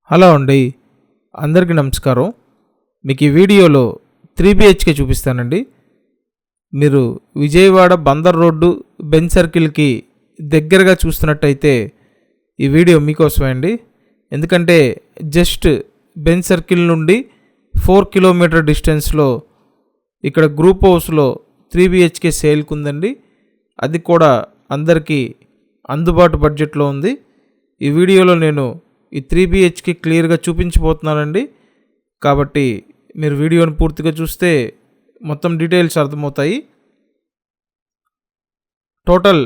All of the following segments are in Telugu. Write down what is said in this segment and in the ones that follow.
హలో అండి, అందరికీ నమస్కారం. మీకు ఈ వీడియోలో 3BHK చూపిస్తానండి. మీరు విజయవాడ బందర్ రోడ్డు బెంజ్ సర్కిల్కి దగ్గరగా చూస్తున్నట్టయితే ఈ వీడియో మీకోసమే అండి. ఎందుకంటే జస్ట్ బెంజ్ సర్కిల్ నుండి 4 కిలోమీటర్ డిస్టెన్స్లో ఇక్కడ గ్రూప్ హౌస్లో 3BHK సేల్కి ఉందండి. అది కూడా అందరికీ అందుబాటు బడ్జెట్లో ఉంది. ఈ వీడియోలో నేను ఈ 3BHK క్లియర్గా చూపించబోతున్నానండి. కాబట్టి మీరు వీడియోని పూర్తిగా చూస్తే మొత్తం డీటెయిల్స్ అర్థమవుతాయి. టోటల్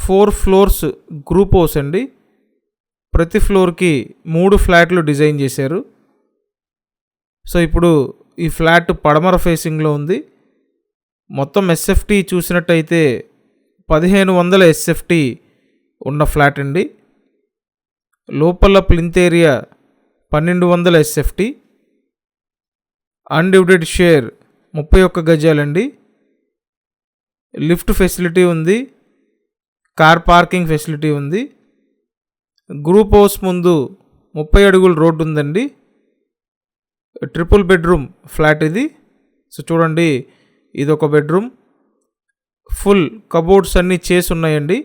4 ఫ్లోర్స్ గ్రూప్ హౌస్ అండి. ప్రతి ఫ్లోర్కి 3 ఫ్లాట్లు డిజైన్ చేశారు. సో ఇప్పుడు ఈ ఫ్లాట్ పడమర ఫేసింగ్లో ఉంది. మొత్తం SFT చూసినట్టయితే 1500 SFT ఉన్న ఫ్లాట్ అండి. లోపల plinth area 1200 SFT, undivided share 31 గజాలండి. లిఫ్ట్ ఫెసిలిటీ ఉంది, కార్ పార్కింగ్ ఫెసిలిటీ ఉంది. గ్రూప్ హౌస్ ముందు 30 అడుగుల రోడ్డు ఉందండి. ట్రిపుల్ బెడ్రూమ్ ఫ్లాట్ ఇది. సో చూడండి, ఇది ఒక బెడ్రూమ్. ఫుల్ కబోర్డ్స్ అన్నీ చేసి ఉన్నాయండి.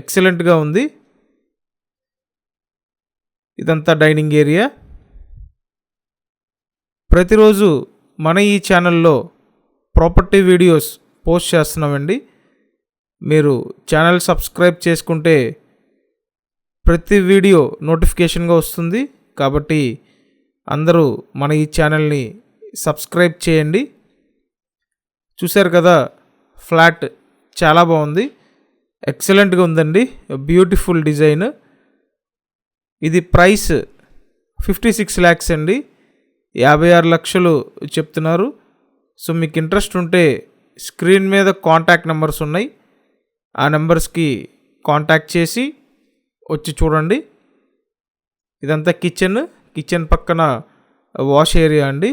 ఎక్సలెంట్గా ఉంది. ఇదంతా డైనింగ్ ఏరియా. ప్రతిరోజు మన ఈ ఛానల్లో ప్రాపర్టీ వీడియోస్ పోస్ట్ చేస్తున్నామండి. మీరు ఛానల్ సబ్స్క్రైబ్ చేసుకుంటే ప్రతి వీడియో నోటిఫికేషన్గా వస్తుంది. కాబట్టి అందరూ మన ఈ ఛానల్ని సబ్స్క్రైబ్ చేయండి. చూశారు కదా, ఫ్లాట్ చాలా బాగుంది, ఎక్సలెంట్గా ఉందండి. Beautiful design. ఇది ప్రైస్ 56 lakhs అండి. 56 లక్షలు చెప్తున్నారు. సో మీకు ఇంట్రెస్ట్ ఉంటే స్క్రీన్ మీద కాంటాక్ట్ నెంబర్స్ ఉన్నాయి. ఆ నెంబర్స్కి కాంటాక్ట్ చేసి వచ్చి చూడండి. ఇదంతా కిచెన్ పక్కన వాష్ ఏరియా అండి.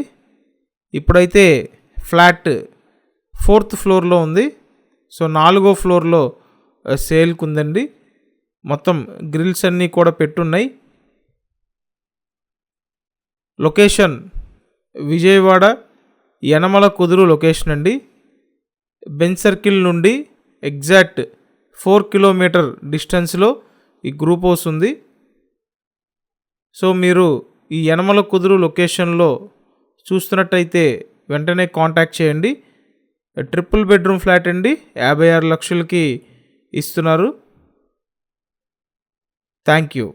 ఇప్పుడైతే ఫ్లాట్ 4th ఫ్లోర్లో ఉంది. సో 4వ ఫ్లోర్లో సేల్కి ఉందండి. మొత్తం గ్రిల్స్ అన్నీ కూడా పెట్టున్నాయి. లొకేషన్ విజయవాడ యనమల కుదురు లొకేషన్ అండి. బెంజ్ సర్కిల్ నుండి ఎగ్జాక్ట్ 4 కిలోమీటర్ డిస్టెన్స్లో ఈ గ్రూప్ హౌస్ ఉంది. సో మీరు ఈ యనమల కుదురు లొకేషన్లో చూస్తున్నట్టయితే వెంటనే కాంటాక్ట్ చేయండి. ట్రిపుల్ బెడ్రూమ్ ఫ్లాట్ అండి. 56 లక్షలకి ఇస్తున్నారు. Thank you.